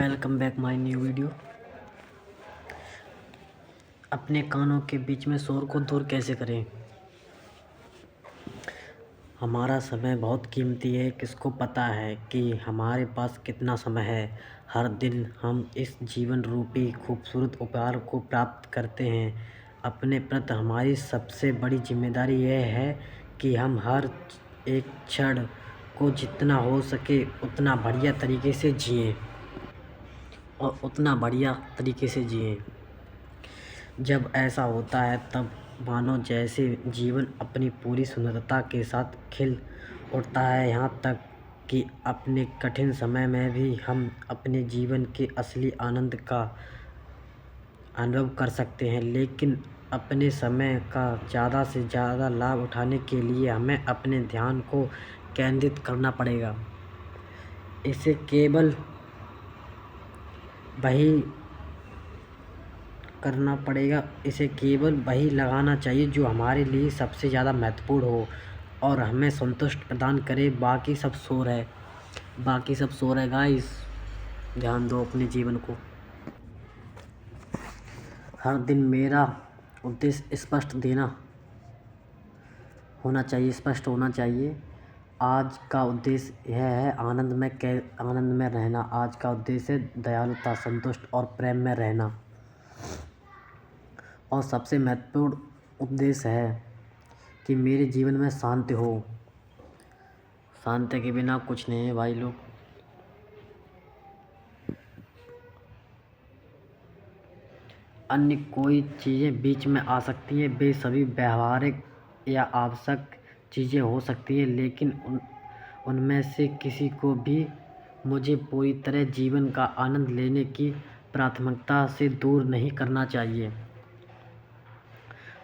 Welcome back my new video. अपने कानों के बीच में शोर को दूर कैसे करें। हमारा समय बहुत कीमती है। किसको पता है कि हमारे पास कितना समय है। हर दिन हम इस जीवन रूपी खूबसूरत उपहार को प्राप्त करते हैं। अपने प्रति हमारी सबसे बड़ी जिम्मेदारी यह है कि हम हर एक क्षण को जितना हो सके उतना बढ़िया तरीके से जिएं और उतना बढ़िया तरीके से जिएं। जब ऐसा होता है तब मानो जैसे जीवन अपनी पूरी सुंदरता के साथ खिल उठता है। यहाँ तक कि अपने कठिन समय में भी हम अपने जीवन के असली आनंद का अनुभव कर सकते हैं। लेकिन अपने समय का ज़्यादा से ज़्यादा लाभ उठाने के लिए हमें अपने ध्यान को केंद्रित करना पड़ेगा। इसे केवल वही लगाना चाहिए जो हमारे लिए सबसे ज़्यादा महत्वपूर्ण हो और हमें संतुष्ट प्रदान करे। बाकी सब शोर है गाइस। ध्यान दो अपने जीवन को। हर दिन मेरा उद्देश्य स्पष्ट होना चाहिए। आज का उद्देश्य यह है आनंद में रहना। आज का उद्देश्य है दयालुता, संतुष्ट और प्रेम में रहना। और सबसे महत्वपूर्ण उद्देश्य है कि मेरे जीवन में शांति हो। शांति के बिना कुछ नहीं है भाई लोग। अन्य कोई चीज़ें बीच में आ सकती हैं। वे सभी व्यावहारिक या आवश्यक चीज़ें हो सकती हैं, लेकिन उनमें से किसी को भी मुझे पूरी तरह जीवन का आनंद लेने की प्राथमिकता से दूर नहीं करना चाहिए।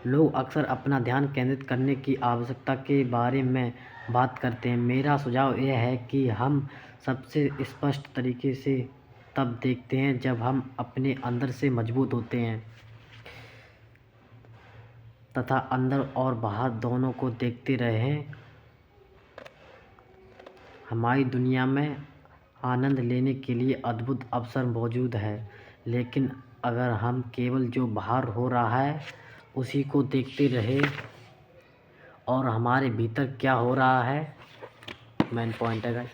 लोग अक्सर अपना ध्यान केंद्रित करने की आवश्यकता के बारे में बात करते हैं। मेरा सुझाव यह है कि हम सबसे स्पष्ट तरीके से तब देखते हैं जब हम अपने अंदर से मजबूत होते हैं तथा अंदर और बाहर दोनों को देखते रहें। हमारी दुनिया में आनंद लेने के लिए अद्भुत अवसर मौजूद है, लेकिन अगर हम केवल जो बाहर हो रहा है उसी को देखते रहे और हमारे भीतर क्या हो रहा है, मेन पॉइंट है गाइस,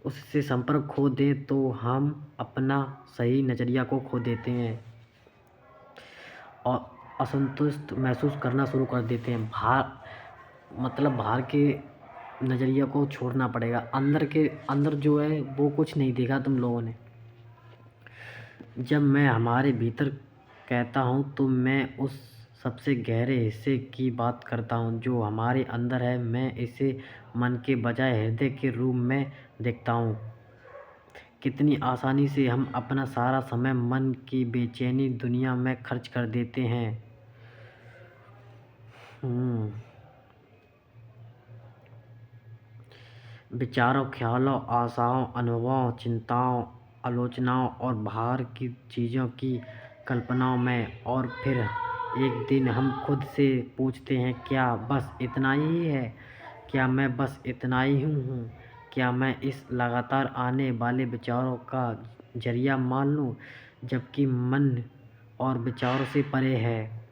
उससे संपर्क खो दें तो हम अपना सही नज़रिया को खो देते हैं और असंतुष्ट महसूस करना शुरू कर देते हैं। बाहर के नज़रिया को छोड़ना पड़ेगा। अंदर जो है वो कुछ नहीं देखा तुम लोगों ने। जब मैं हमारे भीतर कहता हूँ तो मैं उस सबसे गहरे हिस्से की बात करता हूँ जो हमारे अंदर है। मैं इसे मन के बजाय हृदय के रूप में देखता हूँ। कितनी आसानी से हम अपना सारा समय मन की बेचैनी दुनिया में खर्च कर देते हैं। विचारों, ख्यालों, आशाओं, अनुभवों, चिंताओं, आलोचनाओं और बाहर की चीज़ों की कल्पनाओं में। और फिर एक दिन हम खुद से पूछते हैं, क्या बस इतना ही है? क्या मैं बस इतना ही हूँ? क्या मैं इस लगातार आने वाले विचारों का जरिया मान लूँ, जबकि मन और विचारों से परे है?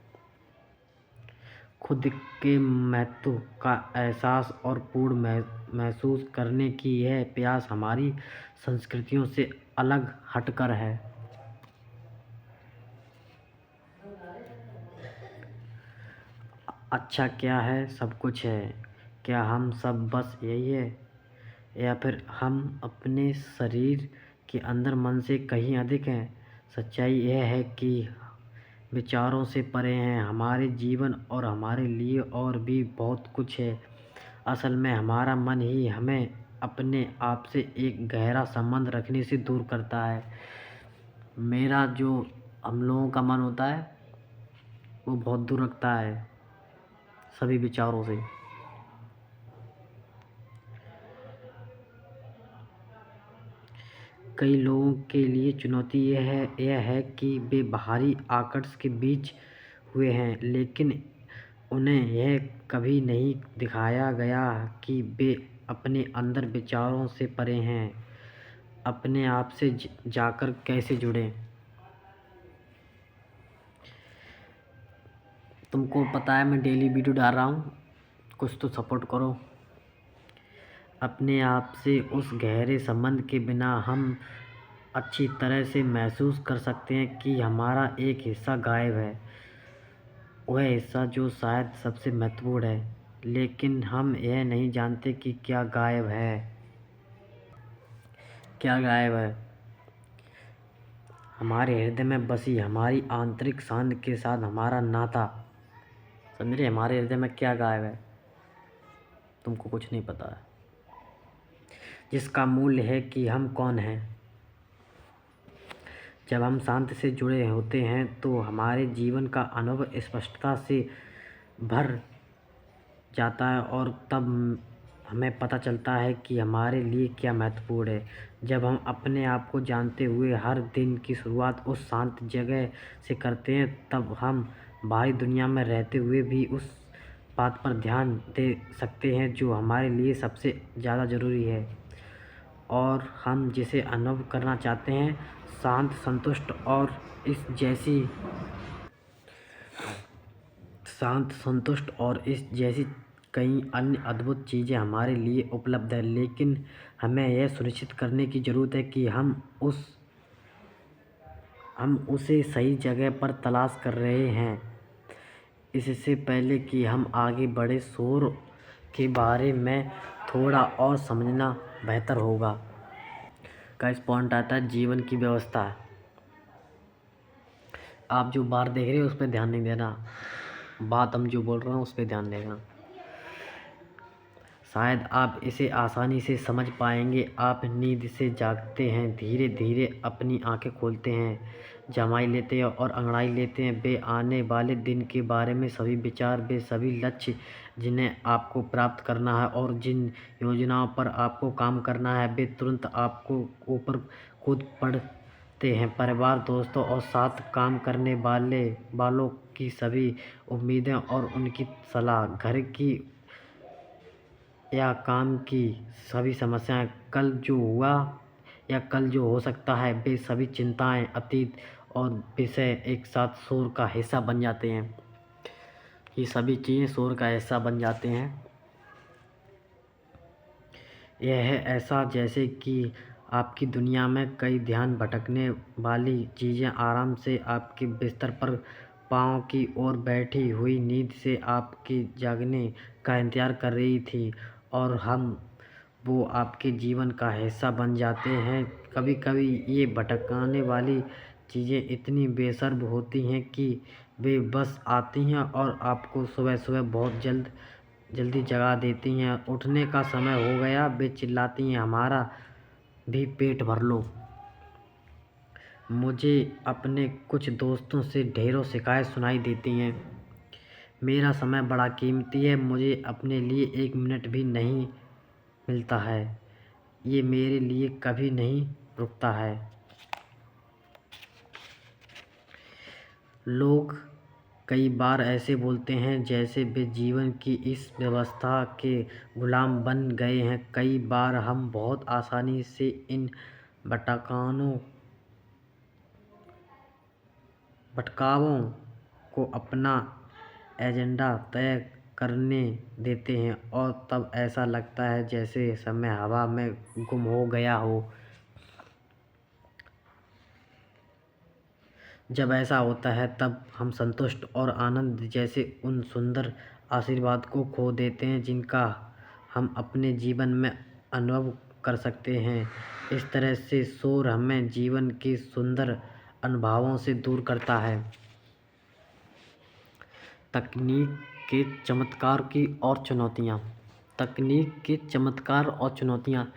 खुद के महत्व का एहसास और पूर्ण महसूस करने की यह प्रयास हमारी संस्कृतियों से अलग हटकर है। अच्छा क्या है? सब कुछ है। क्या हम सब बस यही है, या फिर हम अपने शरीर के अंदर मन से कहीं अधिक हैं? सच्चाई यह है कि विचारों से परे हैं हमारे जीवन और हमारे लिए और भी बहुत कुछ है। असल में हमारा मन ही हमें अपने आप से एक गहरा संबंध रखने से दूर करता है। मेरा जो हम लोगों का मन होता है वो बहुत दूर रखता है सभी विचारों से। कई लोगों के लिए चुनौती यह है कि वे बाहरी आकर्षण के बीच हुए हैं, लेकिन उन्हें यह कभी नहीं दिखाया गया कि वे अपने अंदर विचारों से परे हैं। अपने आप से जाकर कैसे जुड़ें। तुमको पता है मैं डेली वीडियो डाल रहा हूँ, कुछ तो सपोर्ट करो। अपने आप से उस गहरे संबंध के बिना हम अच्छी तरह से महसूस कर सकते हैं कि हमारा एक हिस्सा गायब है, वह हिस्सा जो शायद सबसे महत्वपूर्ण है, लेकिन हम यह नहीं जानते कि क्या गायब है। क्या गायब है? हमारे हृदय में बसी हमारी आंतरिक शांति के साथ हमारा नाता। समझ रहे? हमारे हृदय में क्या गायब है, तुमको कुछ नहीं पता है, जिसका मूल्य है कि हम कौन हैं। जब हम शांति से जुड़े होते हैं तो हमारे जीवन का अनुभव स्पष्टता से भर जाता है और तब हमें पता चलता है कि हमारे लिए क्या महत्वपूर्ण है। जब हम अपने आप को जानते हुए हर दिन की शुरुआत उस शांत जगह से करते हैं, तब हम बाहरी दुनिया में रहते हुए भी उस बात पर ध्यान दे सकते हैं जो हमारे लिए सबसे ज़्यादा ज़रूरी है और हम जिसे अनुभव करना चाहते हैं। शांत, संतुष्ट और इस जैसी कई अन्य अद्भुत चीज़ें हमारे लिए उपलब्ध है, लेकिन हमें यह सुनिश्चित करने की ज़रूरत है कि हम उसे सही जगह पर तलाश कर रहे हैं। इससे पहले कि हम आगे बढ़े, शोर के बारे में थोड़ा और समझना बेहतर होगा। का इस पॉइंट आता है जीवन की व्यवस्था। आप जो बाहर देख रहे हो उस पर ध्यान नहीं देना, बात हम जो बोल रहे हैं उस पर ध्यान देना। शायद आप इसे आसानी से समझ पाएंगे। आप नींद से जागते हैं, धीरे धीरे अपनी आंखें खोलते हैं, जमाई लेते हैं और अंगड़ाई लेते हैं। वे आने वाले दिन के बारे में सभी विचार, वे सभी लक्ष्य जिन्हें आपको प्राप्त करना है और जिन योजनाओं पर आपको काम करना है, वे तुरंत आपको ऊपर कूद पड़ते हैं। परिवार, दोस्तों और साथ काम करने वालों की सभी उम्मीदें और उनकी सलाह, घर की या काम की सभी समस्याएं, कल जो हुआ या कल जो हो सकता है, वे सभी चिंताएं, अतीत और विषय एक साथ शोर का हिस्सा बन जाते हैं। ये सभी चीज़ें शोर का हिस्सा बन जाते हैं। यह है ऐसा जैसे कि आपकी दुनिया में कई ध्यान भटकने वाली चीज़ें आराम से आपके बिस्तर पर पाँव की ओर बैठी हुई नींद से आपके जागने का इंतज़ार कर रही थी और वो आपके जीवन का हिस्सा बन जाते हैं। कभी कभी ये भटकाने वाली चीज़ें इतनी बेशर्म होती हैं कि वे बस आती हैं और आपको सुबह सुबह बहुत जल्दी जगा देती हैं। उठने का समय हो गया, वे चिल्लाती हैं, हमारा भी पेट भर लो। मुझे अपने कुछ दोस्तों से ढेरों शिकायत सुनाई देती हैं, मेरा समय बड़ा कीमती है, मुझे अपने लिए 1 मिनट भी नहीं मिलता है, ये मेरे लिए कभी नहीं रुकता है। लोग कई बार ऐसे बोलते हैं जैसे वे जीवन की इस व्यवस्था के गुलाम बन गए हैं। कई बार हम बहुत आसानी से इन भटकावों को अपना एजेंडा तय करने देते हैं और तब ऐसा लगता है जैसे समय हवा में गुम हो गया हो। जब ऐसा होता है तब हम संतुष्ट और आनंद जैसे उन सुंदर आशीर्वाद को खो देते हैं जिनका हम अपने जीवन में अनुभव कर सकते हैं। इस तरह से शोर हमें जीवन के सुंदर अनुभवों से दूर करता है। तकनीक के चमत्कार की और चुनौतियाँ। तकनीक के चमत्कार और चुनौतियाँ,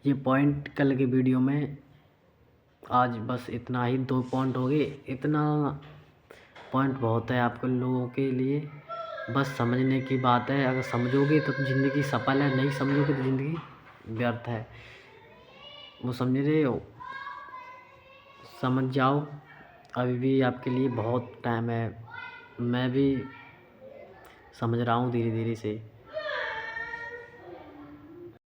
ये पॉइंट कल के वीडियो में, आज बस इतना ही 2 पॉइंट हो गए। इतना पॉइंट बहुत है आपके लोगों के लिए, बस समझने की बात है। अगर समझोगे तो ज़िंदगी सफल है, नहीं समझोगे तो ज़िंदगी व्यर्थ है। वो समझ रहे हो? समझ जाओ, अभी भी आपके लिए बहुत टाइम है। मैं भी समझ रहा हूँ धीरे धीरे से।